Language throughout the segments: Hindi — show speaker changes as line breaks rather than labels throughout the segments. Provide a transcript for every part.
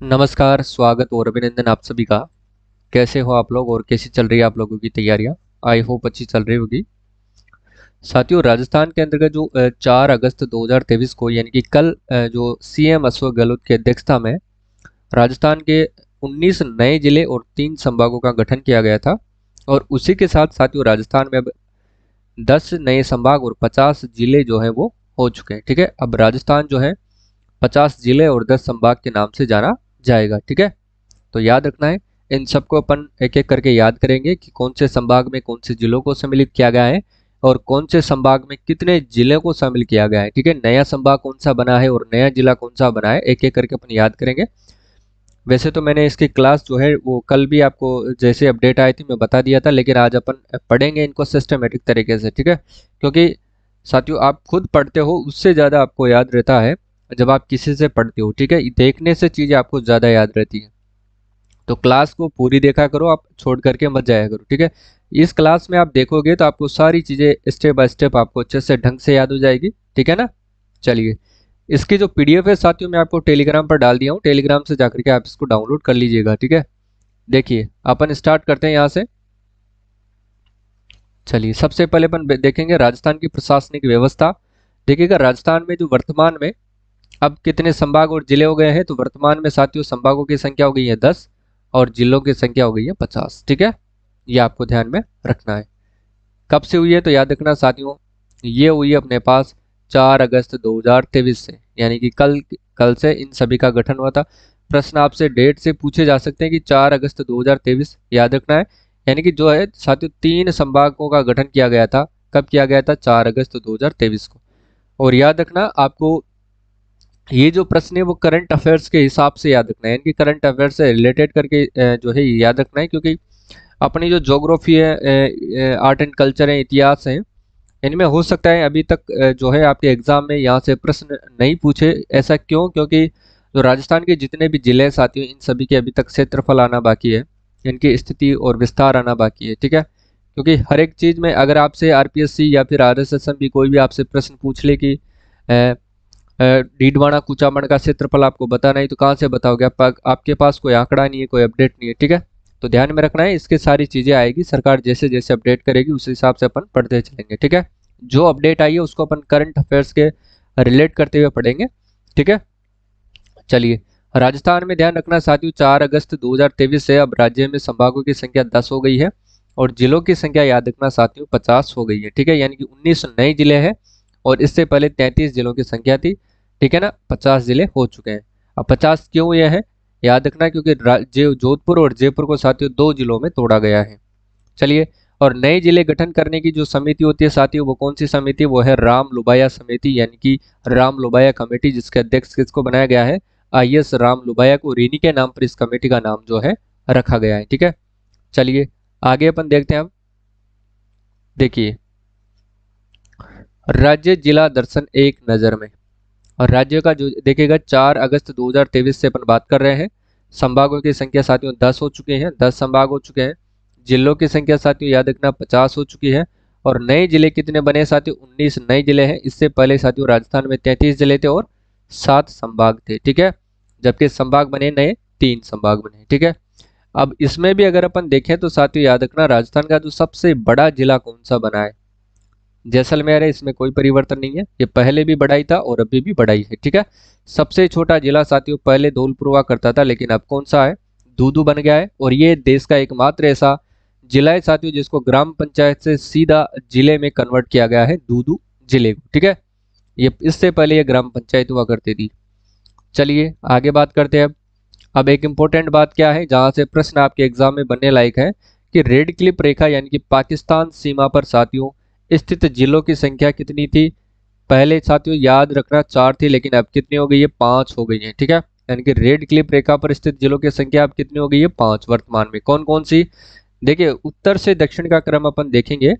नमस्कार, स्वागत और अभिनंदन आप सभी का। कैसे हो आप लोग और कैसी चल रही है आप लोगों की तैयारियां? आई होप अच्छी चल रही होगी। साथियों, राजस्थान के अंतर्गत जो 4 अगस्त 2023 को यानी कि कल जो सीएम अशोक गहलोत की अध्यक्षता में राजस्थान के 19 नए जिले और 3 संभागों का गठन किया गया था। और उसी के साथ साथियों राजस्थान में अब 10 नए संभाग और 50 जिले जो है वो हो चुके हैं। ठीक है, अब राजस्थान जो है 50 जिले और 10 संभाग के नाम से जाना जाएगा। ठीक है, तो याद रखना है। इन सबको अपन एक एक करके याद करेंगे कि कौन से संभाग में कौन से जिलों को सम्मिलित किया गया है और कौन से संभाग में कितने जिले को शामिल किया गया है। ठीक है, नया संभाग कौन सा बना है और नया जिला कौन सा बना है, एक एक करके अपन याद करेंगे। वैसे तो मैंने इसकी क्लास जो है वो कल भी आपको जैसे अपडेट आई थी मैं बता दिया था, लेकिन आज अपन पढ़ेंगे इनको सिस्टमेटिक तरीके से। ठीक है, क्योंकि साथियों आप खुद पढ़ते हो उससे ज़्यादा आपको याद रहता है जब आप किसी से पढ़ते हो। ठीक है, देखने से चीज़ें आपको ज़्यादा याद रहती है। तो क्लास को पूरी देखा करो, आप छोड़ करके मत जाया करो। ठीक है, इस क्लास में आप देखोगे तो आपको सारी चीज़ें स्टेप बाय स्टेप आपको अच्छे से ढंग से याद हो जाएगी। ठीक है ना। चलिए, इसकी जो पीडीएफ है साथियों मैं आपको टेलीग्राम पर डाल दिया हूँ, टेलीग्राम से जाकर के आप इसको डाउनलोड कर लीजिएगा। ठीक है, देखिए अपन स्टार्ट करते हैं यहाँ से। चलिए, सबसे पहले अपन देखेंगे राजस्थान की प्रशासनिक व्यवस्था। देखिएगा राजस्थान में जो वर्तमान में अब कितने संभाग और जिले हो गए हैं, तो वर्तमान में साथियों संभागों की संख्या हो गई है 10 और जिलों की संख्या हो गई है 50। ठीक है, ये आपको ध्यान में रखना है। कब से हुई है तो याद रखना साथियों, ये हुई है अपने पास 4 अगस्त 2023 से, यानी कि कल कल से इन सभी का गठन हुआ था। प्रश्न आपसे डेट से पूछे जा सकते हैं कि 4 अगस्त 2023 याद रखना है। यानी कि जो है साथियों 3 संभागों का गठन किया गया था। कब किया गया था? 4 अगस्त 2023 को। और याद रखना आपको, ये जो प्रश्न है वो करंट अफेयर्स के हिसाब से याद रखना है, यानी कि करंट अफेयर से रिलेटेड करके जो है ये याद रखना है। क्योंकि अपनी जो ज्योग्राफी है, आर्ट एंड कल्चर है, इतिहास है, इनमें हो सकता है अभी तक जो है आपके एग्जाम में यहाँ से प्रश्न नहीं पूछे। ऐसा क्यों? क्योंकि जो राजस्थान के जितने भी जिले हैं साथियों इन सभी के अभी तक क्षेत्रफल आना बाकी है, इनकी स्थिति और विस्तार आना बाकी है। ठीक है, क्योंकि हर एक चीज़ में अगर आपसे आरपीएससी या फिर आरएसएसएम भी कोई भी आपसे प्रश्न पूछ ले कि डीडवाना कुचामन का क्षेत्रफल आपको बता नहीं तो कहाँ से बताओगे? आपके पास कोई आंकड़ा नहीं है, कोई अपडेट नहीं है। ठीक है, तो ध्यान में रखना है, इसके सारी चीजें आएगी सरकार जैसे जैसे अपडेट करेगी उस हिसाब से अपन पढ़ते चलेंगे। ठीक है, जो अपडेट आई है उसको अपन करंट अफेयर्स के रिलेट करते हुए पढ़ेंगे। ठीक है, चलिए, राजस्थान में ध्यान रखना साथियों 4 अगस्त 2023 से अब राज्य में संभागों की संख्या 10 हो गई है और जिलों की संख्या याद रखना साथियों 50 हो गई है। ठीक है, यानी कि 19 नए जिले हैं और इससे पहले 33 जिलों की संख्या थी। ठीक है ना, 50 जिले हो चुके हैं। अब 50 क्यों हुए हैं याद रखना, क्योंकि जोधपुर और जयपुर को साथियों 2 जिलों में तोड़ा गया है। चलिए, और नए जिले गठन करने की जो समिति होती है साथियों वो कौन सी समिति? वो है राम लुबाया समिति, यानी कि राम लुबाया कमेटी, जिसके अध्यक्ष किसको बनाया गया है? आईएएस राम लुबाया को। रीनी के नाम पर इस कमेटी का नाम जो है रखा गया है। ठीक है, चलिए आगे अपन देखते हैं। अब देखिए, राज्य जिला दर्शन एक नजर में। और राज्य का जो देखिएगा 4 अगस्त 2023 से अपन बात कर रहे हैं। संभागों की संख्या साथियों 10 हो चुके हैं, 10 संभाग हो चुके हैं। जिलों की संख्या साथियों याद रखना 50 हो चुकी है। और नए जिले कितने बने साथियों? 19 नए जिले हैं। इससे पहले साथियों राजस्थान में 33 जिले थे और 7 संभाग थे। ठीक है, जबकि संभाग बने नए 3 संभाग बने। ठीक है, अब इसमें भी अगर अपन देखें तो साथियों याद रखना राजस्थान का जो सबसे बड़ा जिला कौन सा बना है? जैसलमेर है, इसमें कोई परिवर्तन नहीं है, ये पहले भी बड़ा ही था और अभी भी बड़ा ही है। ठीक है, सबसे छोटा जिला साथियों पहले धौलपुर हुआ करता था, लेकिन अब कौन सा है? दूदू बन गया है। और ये देश का एकमात्र ऐसा जिला है साथियों जिसको ग्राम पंचायत से सीधा जिले में कन्वर्ट किया गया है, दूदू जिले को। ठीक है, ये इससे पहले ये ग्राम पंचायत हुआ करती थी। चलिए आगे बात करते हैं। अब एक इम्पोर्टेंट बात क्या है जहां से प्रश्न आपके एग्जाम में बनने लायक है कि रेड क्लिप रेखा यानी कि पाकिस्तान सीमा पर साथियों स्थित जिलों की संख्या कितनी थी? पहले साथियों याद रखना 4 थी, लेकिन अब कितनी हो गई है? 5 हो गई है। ठीक है, यानी कि रेड क्लिप रेखा पर स्थित जिलों की संख्या अब कितनी हो गई है? 5 वर्तमान में। कौन कौन सी? देखिए, उत्तर से दक्षिण का क्रम अपन देखेंगे।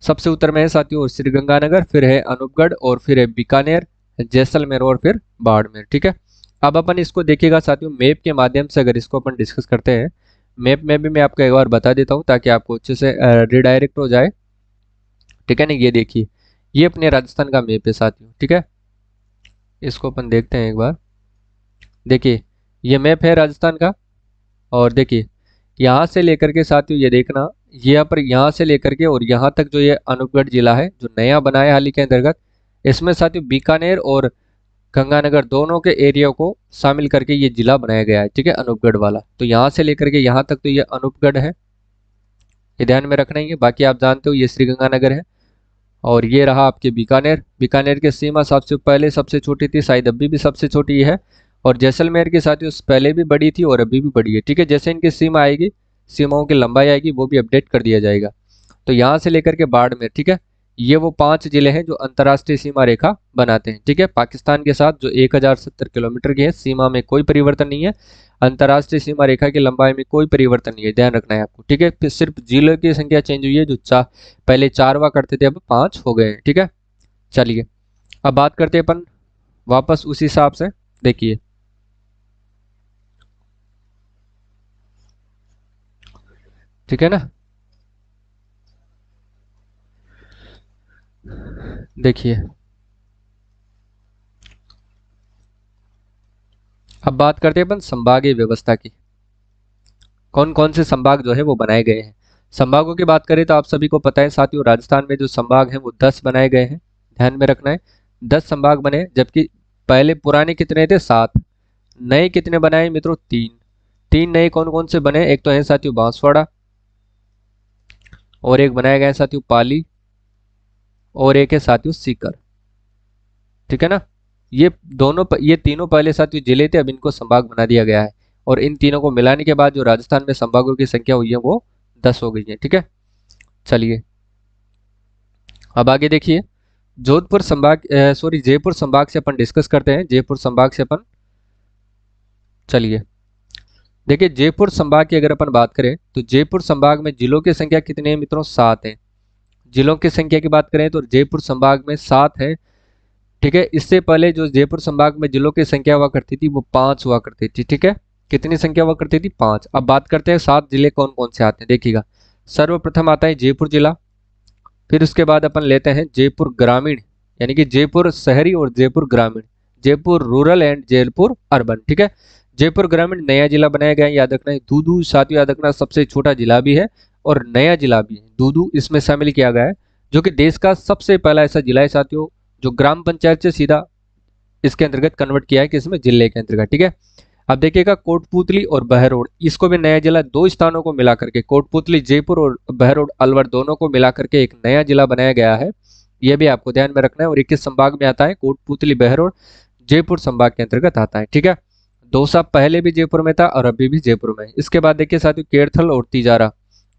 सबसे उत्तर में है साथियों श्रीगंगानगर, फिर है अनूपगढ़ और फिर है बीकानेर, जैसलमेर और फिर बाड़मेर। ठीक है, अब अपन इसको देखिएगा साथियों मैप के माध्यम से, अगर इसको अपन डिस्कस करते हैं मैप में भी मैं आपको एक बार बता देता हूं ताकि आपको अच्छे से रिडायरेक्ट हो जाए। ठीक है ना, ये देखिए, ये अपने राजस्थान का मैप है साथियों। ठीक है, इसको अपन देखते हैं एक बार। देखिए, ये मैप है राजस्थान का। और देखिए यहाँ से लेकर के साथियों ये देखना, यहाँ पर यहाँ से लेकर के और यहाँ तक जो ये अनूपगढ़ जिला है जो नया बना है हाल ही के अंतर्गत, इसमें साथियों बीकानेर और गंगानगर दोनों के एरिया को शामिल करके ये जिला बनाया गया है, ठीक है, अनूपगढ़ वाला। तो यहाँ से लेकर के यहाँ तक तो ये अनूपगढ़ है, ये ध्यान में रखना ही है। बाकी आप जानते हो ये श्री गंगानगर है। और ये रहा आपके बीकानेर। बीकानेर की सीमा सबसे पहले सबसे छोटी थी, शायद अभी भी सबसे छोटी है। और जैसलमेर की साथियों पहले भी बड़ी थी और अभी भी बड़ी है, ठीक है। जैसे इनकी सीमा आएगी, सीमाओं की लंबाई आएगी, वो भी अपडेट कर दिया जाएगा। तो यहाँ से लेकर के बाड़मेर, ठीक है, ये वो 5 जिले हैं जो अंतर्राष्ट्रीय सीमा रेखा बनाते हैं, ठीक है। पाकिस्तान के साथ जो 1070 किलोमीटर की है, सीमा में कोई परिवर्तन नहीं है, अंतर्राष्ट्रीय सीमा रेखा की लंबाई में कोई परिवर्तन नहीं है, ध्यान रखना है आपको, ठीक है। फिर सिर्फ जिलों की संख्या चेंज हुई है, जो पहले 4 हुआ करते थे अब 5 हो गए हैं, ठीक है। चलिए अब बात करते हैं अपन वापस उसी हिसाब से। देखिए ठीक है ना, देखिए अब बात करते हैं अपन संभागीय व्यवस्था की। कौन कौन से संभाग जो है वो बनाए गए हैं। संभागों की बात करें तो आप सभी को पता है साथियों, राजस्थान में जो संभाग हैं वो 10 बनाए गए हैं, ध्यान में रखना है। 10 संभाग बने, जबकि पहले पुराने कितने थे, 7। नए कितने बनाए मित्रों, 3। 3 नए कौन कौन से बने, एक तो है साथियों बांसवाड़ा, और एक बनाया गया है साथियों पाली, और एक है साथियों सीकर, ठीक है ना। ये तीनों पहले साथियों जिले थे, अब इनको संभाग बना दिया गया है। और इन तीनों को मिलाने के बाद जो राजस्थान में संभागों की संख्या हुई है वो 10 हो गई है, ठीक है। चलिए अब आगे देखिए, जोधपुर संभाग सॉरी जयपुर संभाग से अपन डिस्कस करते हैं। जयपुर संभाग से अपन, चलिए देखिए जयपुर संभाग की अगर अपन बात करें तो जयपुर संभाग में जिलों की संख्या कितने हैं मित्रों, 7 है। जिलों की संख्या की बात करें तो जयपुर संभाग में 7 है, ठीक है। इससे पहले जो जयपुर संभाग में जिलों की संख्या हुआ करती थी वो 5 हुआ करती थी, ठीक है। कितनी संख्या हुआ करती थी, 5। अब बात करते हैं 7 जिले कौन कौन से आते हैं, देखिएगा। सर्वप्रथम आता है जयपुर जिला, फिर उसके बाद अपन लेते हैं जयपुर ग्रामीण, यानी कि जयपुर शहरी और जयपुर ग्रामीण, Jaipur rural and Jaipur urban, ठीक है। जयपुर ग्रामीण नया जिला बनाया गया है, याद रखना है। दूदू साथियों याद रखना सबसे छोटा जिला भी है और नया जिला भी है, दूदू इसमें शामिल किया गया है, जो कि देश का सबसे पहला ऐसा जिला है साथियों जो ग्राम पंचायत से सीधा इसके अंतर्गत कन्वर्ट किया है कि इसमें जिले के अंतर्गत, ठीक है। अब देखिएगा कोटपुतली और बहरोड, इसको भी नया जिला, 2 स्थानों को मिला करके कोटपुतली जयपुर और बहरोड अलवर दोनों को मिला करके एक नया जिला बनाया गया है, यह भी आपको ध्यान में रखना है। और 21 संभाग में आता है, कोटपुतली बहरोड जयपुर संभाग के अंतर्गत आता है, ठीक है। दौसा पहले भी जयपुर में था और अभी भी जयपुर में है। इसके बाद देखिए साथियों केरथल और तिजारा,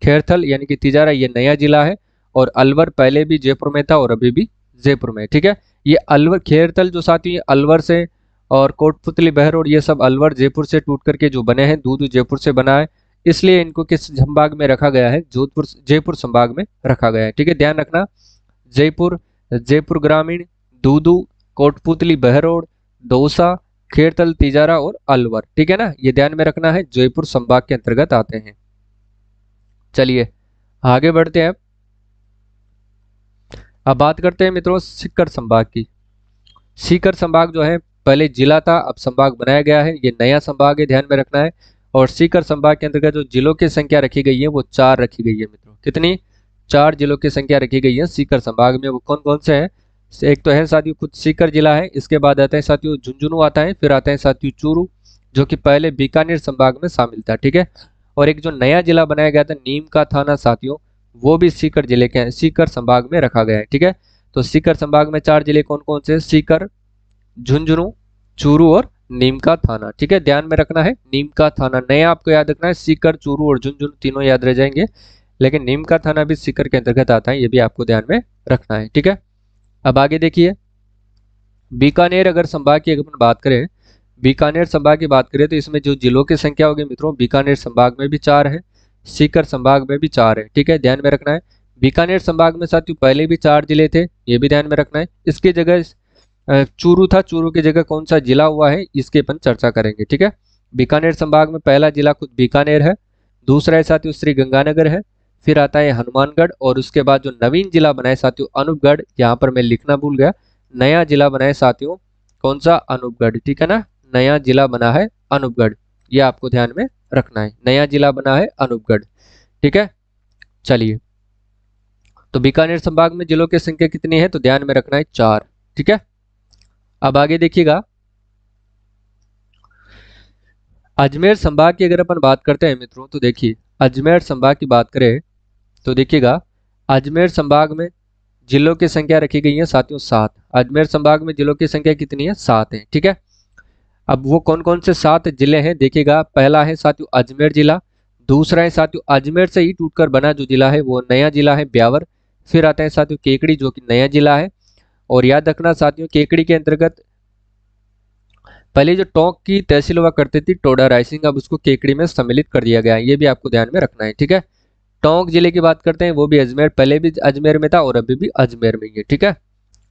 खेरथल यानी कि तिजारा ये नया जिला है, और अलवर पहले भी जयपुर में था और अभी भी जयपुर में, ठीक है। ये अलवर खेरथल जो साथियों अलवर से, और कोटपुतली बहरोड ये सब अलवर जयपुर से टूट करके जो बने हैं, दूदू जयपुर से बना है, इसलिए इनको किस संभाग में रखा गया है, जोधपुर जयपुर संभाग में रखा गया है, ठीक है। ध्यान रखना, जयपुर, जयपुर ग्रामीण, दूदू, कोटपुतली बहरोड, दौसा, खेरथल तिजारा और अलवर, ठीक है ना, ये ध्यान में रखना है, जयपुर संभाग के अंतर्गत आते हैं। चलिए आगे बढ़ते हैं। अब बात करते हैं मित्रों सीकर संभाग की। सीकर संभाग जो है पहले जिला था, अब संभाग बनाया गया है, ये नया संभाग है, ध्यान में रखना है। और सीकर संभाग के अंतर्गत जो जिलों की संख्या रखी गई है वो 4 रखी गई है मित्रों, कितनी, 4 जिलों की संख्या रखी गई है सीकर संभाग में। वो कौन कौन से हैं, एक तो है साथियों खुद सीकर जिला है, इसके बाद आता है साथियों झुंझुनू आता है, फिर आता है साथियों चूरू, जो कि पहले बीकानेर संभाग में शामिल था, ठीक है। और एक जो नया जिला बनाया गया था नीम का थाना साथियों, वो भी सीकर जिले के सीकर संभाग में रखा गया है, ठीक है। तो सीकर संभाग में 4 जिले कौन कौन से, सीकर, झुंझुनू, चूरू और नीम का थाना, ठीक है। ध्यान में रखना है नीम का थाना, नया आपको याद रखना है, सीकर, चूरू और झुंझुनू तीनों याद रह जाएंगे, लेकिन नीम का थाना भी सीकर के अंतर्गत आता है, ये भी आपको ध्यान में रखना है, ठीक है। अब आगे देखिए, बीकानेर अगर संभाग की अगर बात करें, बीकानेर संभाग की बात करें तो इसमें जो जिलों की संख्या होगी मित्रों, बीकानेर संभाग में भी 4 है, सीकर संभाग में भी 4 है, ठीक है। ध्यान में रखना है, बीकानेर संभाग में साथियों पहले भी 4 जिले थे, ये भी ध्यान में रखना है। इसकी जगह चूरू था, चूरू की जगह कौन सा जिला हुआ है इसके अपन चर्चा करेंगे, ठीक है। बीकानेर संभाग में पहला जिला खुद बीकानेर है, दूसरा है साथियों श्री गंगानगर है, फिर आता है हनुमानगढ़, और उसके बाद जो नवीन जिला बनाए साथियों अनूपगढ़, यहाँ पर मैं लिखना भूल गया, नया जिला बनाए साथियों कौन सा, अनूपगढ़, ठीक है ना, नया जिला बना है अनूपगढ़, ये आपको ध्यान में रखना है। नया जिला बना है अनूपगढ़, ठीक है। चलिए, तो बीकानेर संभाग में जिलों की संख्या कितनी है, तो ध्यान में रखना है 4, ठीक है। अब आगे देखिएगा, अजमेर संभाग की अगर अपन बात करते हैं मित्रों, तो देखिए अजमेर संभाग की बात करें तो देखिएगा, अजमेर संभाग में जिलों की संख्या रखी गई है साथियों 7। अजमेर संभाग में जिलों की संख्या कितनी है, 7 है, ठीक है। अब वो कौन कौन से 7 जिले हैं देखिएगा, पहला है साथियों अजमेर जिला, दूसरा है साथियों अजमेर से ही टूटकर बना जो जिला है वो नया जिला है ब्यावर, फिर आता है साथियों केकड़ी जो कि नया जिला है। और याद रखना साथियों, केकड़ी के अंतर्गत पहले जो टोंक की तहसील हुआ करती थी टोडा रायसिंग, अब उसको केकड़ी में सम्मिलित कर दिया गया है, ये भी आपको ध्यान में रखना है, ठीक है। टोंक जिले की बात करते हैं, वो भी अजमेर, पहले भी अजमेर में था और अभी भी अजमेर में ही है, ठीक है।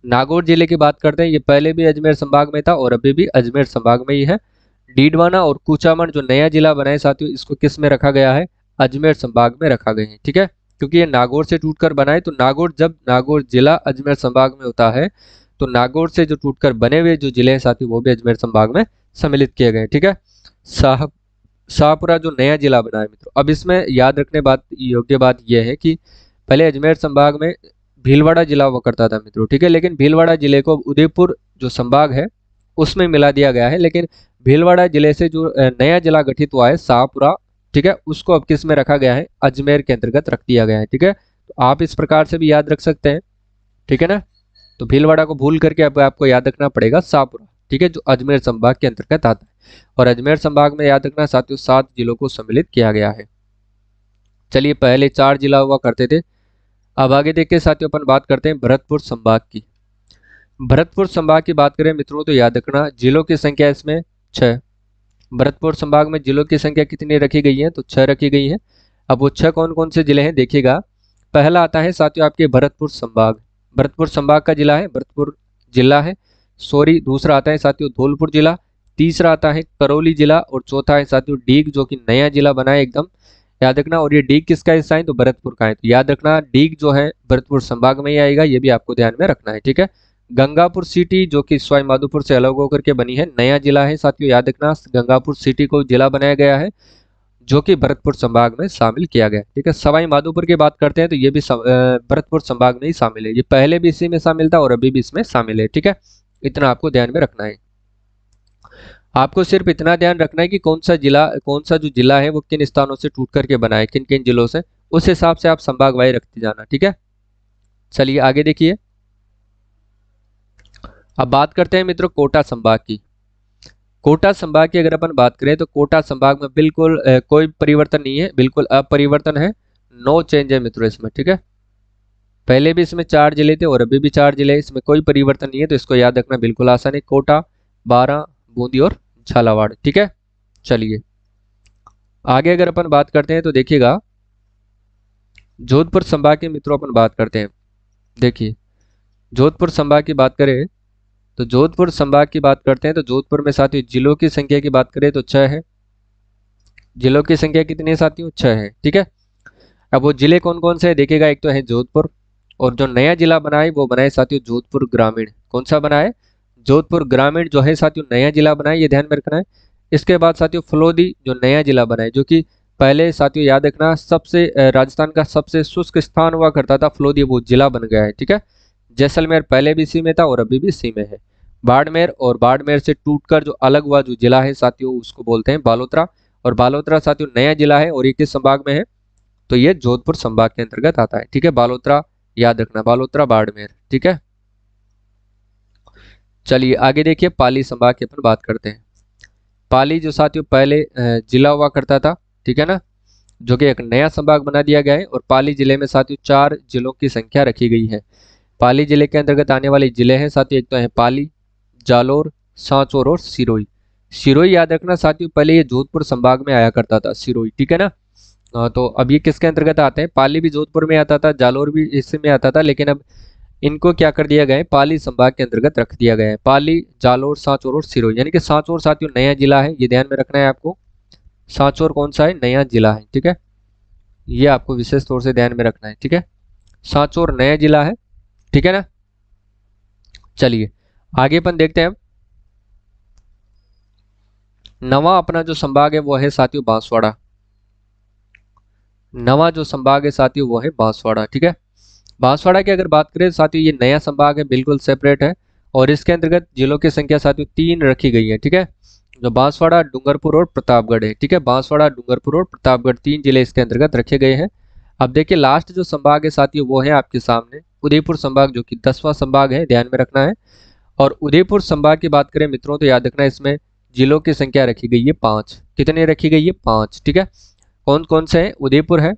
नागौर जिले की बात करते हैं, ये पहले भी अजमेर संभाग में था और अभी भी अजमेर संभाग में ही है। डीडवाना और कुचामन जो नया जिला बनाए साथियों, इसको किस में रखा गया है, अजमेर संभाग में रखा गया है, ठीक है। क्योंकि ये नागौर से टूटकर बनाए, तो नागौर, जब नागौर जिला अजमेर संभाग में होता है तो नागौर से जो टूटकर बने हुए जो जिले हैं साथियों वो भी अजमेर संभाग में सम्मिलित किए गए, ठीक है। शाह शाहपुरा जो नया जिला बना है मित्रों, अब इसमें याद रखने बात योग्य बात यह है कि पहले अजमेर संभाग में भीलवाड़ा जिला हुआ करता था मित्रों, ठीक है। लेकिन भीलवाड़ा जिले को उदयपुर जो संभाग है उसमें मिला दिया गया है, लेकिन भीलवाड़ा जिले से जो नया जिला गठित हुआ है शाहपुरा, ठीक है, उसको अब किस में रखा गया है, अजमेर के अंतर्गत रख दिया गया है, ठीक है। तो आप इस प्रकार से भी याद रख सकते हैं, ठीक है ना। तो भीलवाड़ा को भूल करके अब आपको याद रखना पड़ेगा शाहपुरा, ठीक है, जो अजमेर संभाग के अंतर्गत आता है। और अजमेर संभाग में याद रखना साथियों 7 जिलों को सम्मिलित किया गया है। चलिए, पहले 4 जिला हुआ करते थे। अब आगे देखिए साथियों, अपन बात करते हैं भरतपुर संभाग की। भरतपुर संभाग की बात करें मित्रों, तो याद रखना जिलों की संख्या इसमें 6। भरतपुर संभाग में जिलों की संख्या कितनी रखी गई है, तो 6 रखी गई है। अब वो 6 कौन कौन से जिले हैं देखिएगा, पहला आता है साथियों आपके भरतपुर संभाग, भरतपुर संभाग का जिला है भरतपुर जिला है, सॉरी। दूसरा आता है साथियों धौलपुर जिला, तीसरा आता है करौली जिला, और चौथा है साथियों डीग जो कि नया जिला बना है एकदम, याद रखना। और ये डीग किसका हिस्सा है, तो भरतपुर का है, तो याद रखना डीग जो है भरतपुर संभाग में ही आएगा, ये भी आपको ध्यान में रखना है, ठीक है। गंगापुर सिटी जो कि सवाई माधोपुर से अलग होकर के बनी है, नया जिला है साथियों, याद रखना गंगापुर सिटी को जिला बनाया गया है जो कि भरतपुर संभाग में शामिल किया गया, ठीक है। सवाई माधोपुर की बात करते हैं तो ये भी भरतपुर संभाग में ही शामिल है, ये पहले भी इसी में शामिल था और अभी भी इसमें शामिल है, ठीक है। इतना आपको ध्यान में रखना है। आपको सिर्फ इतना ध्यान रखना है कि कौन सा जिला, कौन सा जो जिला है वो किन स्थानों से टूट करके बना है, किन किन जिलों से, उस हिसाब से आप संभाग वाई रखते जाना, ठीक है। चलिए आगे देखिए, अब बात करते हैं मित्रों कोटा संभाग की। कोटा संभाग की अगर अपन बात करें तो कोटा संभाग में बिल्कुल कोई परिवर्तन नहीं है, बिल्कुल अपरिवर्तन है, नो चेंज है मित्रों इसमें, ठीक है। पहले भी इसमें 4 जिले थे और अभी भी 4 जिले, इसमें कोई परिवर्तन नहीं है, तो इसको याद रखना बिल्कुल आसान है, कोटा, बारां, बूंदी और झालावाड़, ठीक है। चलिए आगे अगर अपन बात करते हैं तो देखिएगा जोधपुर संभाग के मित्रों अपन बात करते हैं। देखिए जोधपुर संभाग की बात करें तो जोधपुर संभाग की बात करते हैं तो जोधपुर में साथियों जिलों की संख्या की बात करें तो 6 है। जिलों की संख्या कितनी है साथियों, 6 है, ठीक है। अब वो जिले कौन कौन से है देखिएगा, एक तो है जोधपुर, और जो नया जिला बना है वो बनाए साथियों जोधपुर ग्रामीण। कौन सा बना है, जोधपुर ग्रामीण जो है साथियों नया जिला बना है, ये ध्यान में रखना है। इसके बाद साथियों फलोदी जो नया जिला बना है, जो कि पहले साथियों याद रखना सबसे राजस्थान का सबसे शुष्क स्थान हुआ करता था फलोदी, वो जिला बन गया है, ठीक है। जैसलमेर पहले भी इसी में था और अभी भी इसी में है। बाड़मेर, और बाड़मेर से टूटकर जो अलग हुआ जो जिला है साथियों उसको बोलते हैं बालोतरा, और बालोतरा साथियों नया जिला है और ये किस संभाग में है, तो ये जोधपुर संभाग के अंतर्गत आता है, ठीक है। बालोतरा याद रखना, बालोतरा बाड़मेर, ठीक है। चलिए आगे देखिए पाली संभाग की अपन बात करते हैं। पाली जो साथियों पहले जिला हुआ करता था, ठीक है ना, जो कि एक नया संभाग बना दिया गया है, और पाली जिले में साथियों 4 जिलों की संख्या रखी गई है। पाली जिले के अंतर्गत आने वाले जिले हैं साथियों, एक तो है पाली, जालोर, सांचौर और सिरोही। सिरोही याद रखना साथियों पहले ये जोधपुर संभाग में आया करता था सिरोही, ठीक है ना। तो अब ये किसके अंतर्गत आते हैं, पाली भी जोधपुर में आता था, जालोर भी इसी में आता था, लेकिन अब इनको क्या कर दिया गया है, पाली संभाग के अंतर्गत रख दिया गया है। पाली, जालोर, सांचौर और सिरोही, यानी कि सांचौर साथियों नया जिला है, ये ध्यान में रखना है आपको। सांचौर कौन सा है, नया जिला है, ठीक है, ये आपको विशेष तौर से ध्यान में रखना है, ठीक है। सांचौर नया जिला है, ठीक है ना। चलिए आगे अपन देखते हैं। नवा अपना जो संभाग है वो है साथियों बांसवाड़ा। नवा जो संभाग है साथियों वो है बांसवाड़ा। ठीक है, बांसवाड़ा की अगर बात करें साथियों, ये नया संभाग है, बिल्कुल सेपरेट है, और इसके अंतर्गत जिलों की संख्या साथियों 3 रखी गई है। ठीक है, जो बांसवाड़ा, डूंगरपुर और प्रतापगढ़ है। ठीक है, बांसवाड़ा, डूंगरपुर और प्रतापगढ़ 3 जिले इसके अंतर्गत रखे गए हैं। अब देखिए लास्ट जो संभाग है साथियों वो है आपके सामने उदयपुर संभाग, जो कि 10वां संभाग है, ध्यान में रखना है। और उदयपुर संभाग की बात करें मित्रों तो याद रखना इसमें जिलों की संख्या रखी गई है 5। कितनी रखी गई है? 5। ठीक है, कौन कौन से हैं? उदयपुर है,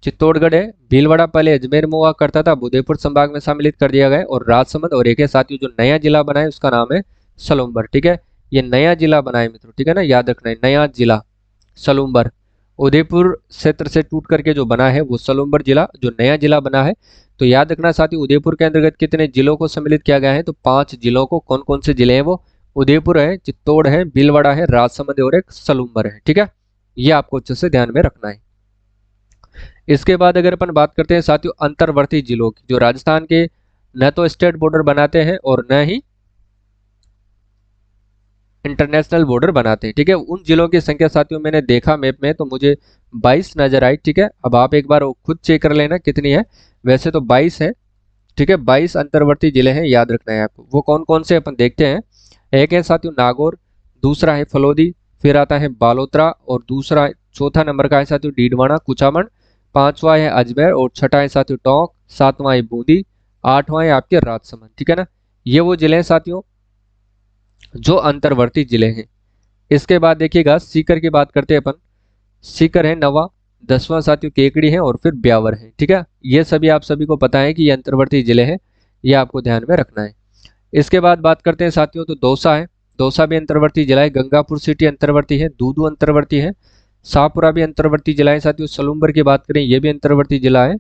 चित्तौड़गढ़ है, भीलवाड़ा पहले अजमेर में हुआ करता था, अब उदयपुर संभाग में सम्मिलित कर दिया गया है, और राजसमंद, और एक है साथियों जो नया जिला बना है उसका नाम है सलूम्बर। ठीक है, ये नया जिला बना है मित्रों। ठीक है ना, याद रखना है, नया जिला सलूम्बर। उदयपुर क्षेत्र से टूट करके जो बना है वो सलूम्बर जिला जो नया जिला बना है। तो याद रखना साथियों उदयपुर के अंतर्गत कितने जिलों को सम्मिलित किया गया है? तो 5 जिलों को। कौन कौन से जिले हैं वो? उदयपुर है, चित्तौड़ है, भीलवाड़ा है, राजसमंद है और एक सलूम्बर है। ठीक है, ये आपको अच्छे से ध्यान में रखना है। इसके बाद अगर अपन बात करते हैं साथियों अंतर्वर्ती जिलों की, जो राजस्थान के न तो स्टेट बॉर्डर बनाते हैं और न ही इंटरनेशनल बॉर्डर बनाते हैं। ठीक है, उन जिलों की संख्या साथियों मैंने देखा मैप में तो मुझे 22 नजर आई। ठीक है, अब आप एक बार खुद चेक कर लेना कितनी है। वैसे तो 22 है। ठीक है, 22 अंतर्वर्ती जिले हैं, याद रखना है आपको। वो कौन कौन से अपन देखते हैं। एक है साथियों नागौर, दूसरा है फलोदी, फिर आता है बालोतरा, और दूसरा चौथा नंबर का है साथियों डीडवाना कुचामन, पांचवा है अजमेर, और छठा है साथियों टोंक, सातवां है बूंदी, आठवां है आपके राजसमंद। ठीक है ना, ये वो जिले हैं साथियों जो अंतर्वर्ती जिले हैं। इसके बाद देखिएगा सीकर की बात करते हैं अपन। सीकर है नवा, 10वां साथियों केकड़ी है, और फिर ब्यावर है। ठीक है, ये सभी आप सभी को पता है कि ये अंतर्वर्ती जिले हैं, ये आपको ध्यान में रखना है। इसके बाद बात करते हैं साथियों तो दौसा है, दौसा भी अंतर्वर्ती जिला है, गंगापुर सिटी अंतर्वर्ती है, दूदू अंतर्वर्ती है, शाहपुरा भी अंतर्वर्ती जिला है साथियों, सलूम्बर की बात करें ये भी अंतर्वर्ती जिला है,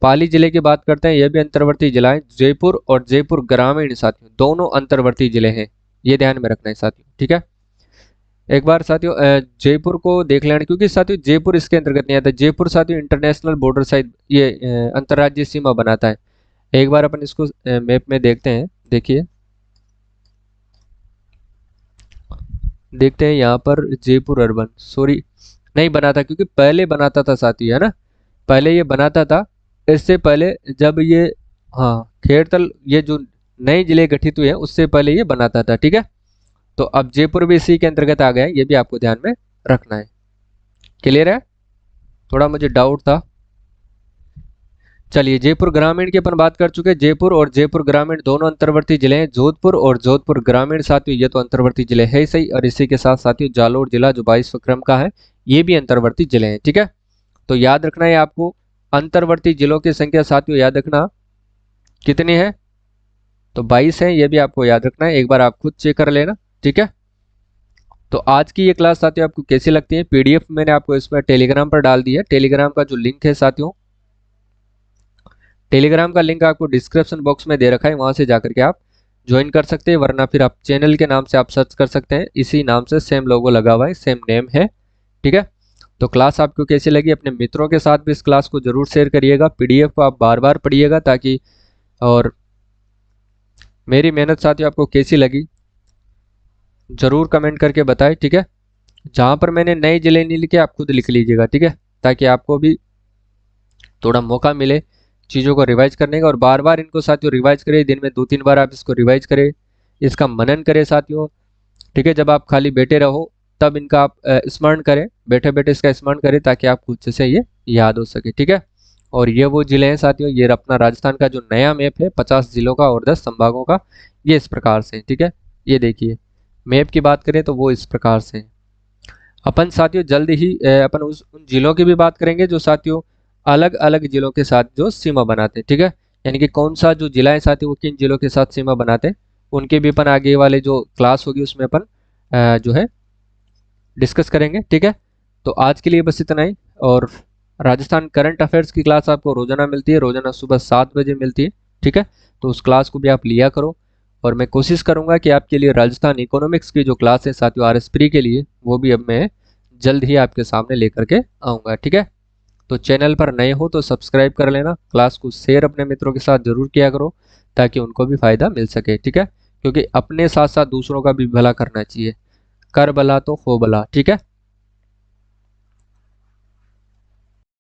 पाली जिले की बात करते हैं ये भी अंतर्वर्ती जिला है, जयपुर और जयपुर ग्रामीण साथियों दोनों अंतर्वर्ती जिले हैं, ये ध्यान में रखना है साथियों। ठीक है, एक बार साथियों जयपुर को देख लेना, क्योंकि साथियों जयपुर इसके अंतर्गत नहीं आता। जयपुर साथियों इंटरनेशनल बॉर्डर साइड ये अंतर्राज्यीय सीमा बनाता है। एक बार अपन इसको मैप में देखते हैं। देखिए देखते हैं यहाँ पर जयपुर अर्बन, सॉरी नहीं बनाता, क्योंकि पहले बनाता था साथी, है ना, पहले ये बनाता था। इससे पहले जब ये, हाँ खेड़तल, ये जो नए जिले गठित हुए हैं उससे पहले ये बनाता था। ठीक है, तो अब जयपुर भी इसी के अंतर्गत आ गया है, ये भी आपको ध्यान में रखना है। क्लियर है? थोड़ा मुझे डाउट था। चलिए जयपुर ग्रामीण की अपन बात कर चुके हैं। जयपुर और जयपुर ग्रामीण दोनों अंतर्वर्ती जिले हैं। जोधपुर और जोधपुर ग्रामीण साथियों ये तो अंतर्वर्ती जिले है ही सही, और इसी के साथ साथियों जालोर जिला जो 22वें क्रम का है ये भी अंतर्वर्ती जिले हैं। ठीक है, तो याद रखना है आपको अंतर्वर्ती जिलों की संख्या साथियों, याद रखना कितनी है? तो 22 है, ये भी आपको याद रखना है, एक बार आप खुद चेक कर लेना। ठीक है, तो आज की ये क्लास साथियों आपको कैसी लगती है? पीडीएफ मैंने आपको इसमें टेलीग्राम पर डाल दी है। टेलीग्राम का जो लिंक है साथियों, टेलीग्राम का लिंक आपको डिस्क्रिप्शन बॉक्स में दे रखा है, वहां से जाकर के आप ज्वाइन कर सकते हैं, वरना फिर आप चैनल के नाम से आप सर्च कर सकते हैं, इसी नाम से सेम लोगो लगा हुआ है, सेम नेम है। ठीक है, तो क्लास आपको कैसी लगी अपने मित्रों के साथ भी इस क्लास को जरूर शेयर करिएगा। पीडीएफ को आप बार बार पढ़िएगा ताकि, और मेरी मेहनत साथियों आपको कैसी लगी जरूर कमेंट करके बताएं। ठीक है, जहां पर मैंने नए जिले नहीं लिखे आप खुद लिख लीजिएगा। ठीक है, ताकि आपको भी थोड़ा मौका मिले चीज़ों को रिवाइज करने का, और बार बार इनको साथियों रिवाइज करें, दिन में 2-3 बार आप इसको रिवाइज करें, इसका मनन करें साथियों। ठीक है, जब आप खाली बैठे रहो तब इनका आप स्मरण करें, बैठे बैठे इसका स्मरण करें ताकि आपको अच्छे से ये याद हो सके। ठीक है, और ये वो जिले हैं साथियों, ये अपना राजस्थान का जो नया मैप है 50 जिलों का और 10 संभागों का, ये इस प्रकार से। ठीक है, ये देखिए मैप की बात करें तो वो इस प्रकार से। अपन साथियों जल्द ही अपन उन जिलों की भी बात करेंगे जो साथियों अलग अलग जिलों के साथ जो सीमा बनाते हैं। ठीक है, यानी कि कौन सा जो जिला है साथियों वो किन जिलों के साथ सीमा बनाते हैं, उनके भी अपन आगे वाले जो क्लास होगी उसमें अपन जो है डिस्कस करेंगे। ठीक है, तो आज के लिए बस इतना ही। और राजस्थान करंट अफेयर्स की क्लास आपको रोजाना मिलती है, रोजाना सुबह 7 बजे मिलती है। ठीक है, तो उस क्लास को भी आप लिया करो, और मैं कोशिश करूंगा कि आपके लिए राजस्थान इकोनॉमिक्स की जो क्लास है साथियों RS प्री के लिए, वो भी अब मैं जल्द ही आपके सामने लेकर के आऊँगा। ठीक है, तो चैनल पर नए हो तो सब्सक्राइब कर लेना, क्लास को शेयर अपने मित्रों के साथ जरूर किया करो ताकि उनको भी फायदा मिल सके। ठीक है, क्योंकि अपने साथ साथ दूसरों का भी भला करना चाहिए। कर बला तो हो बला, ठीक है।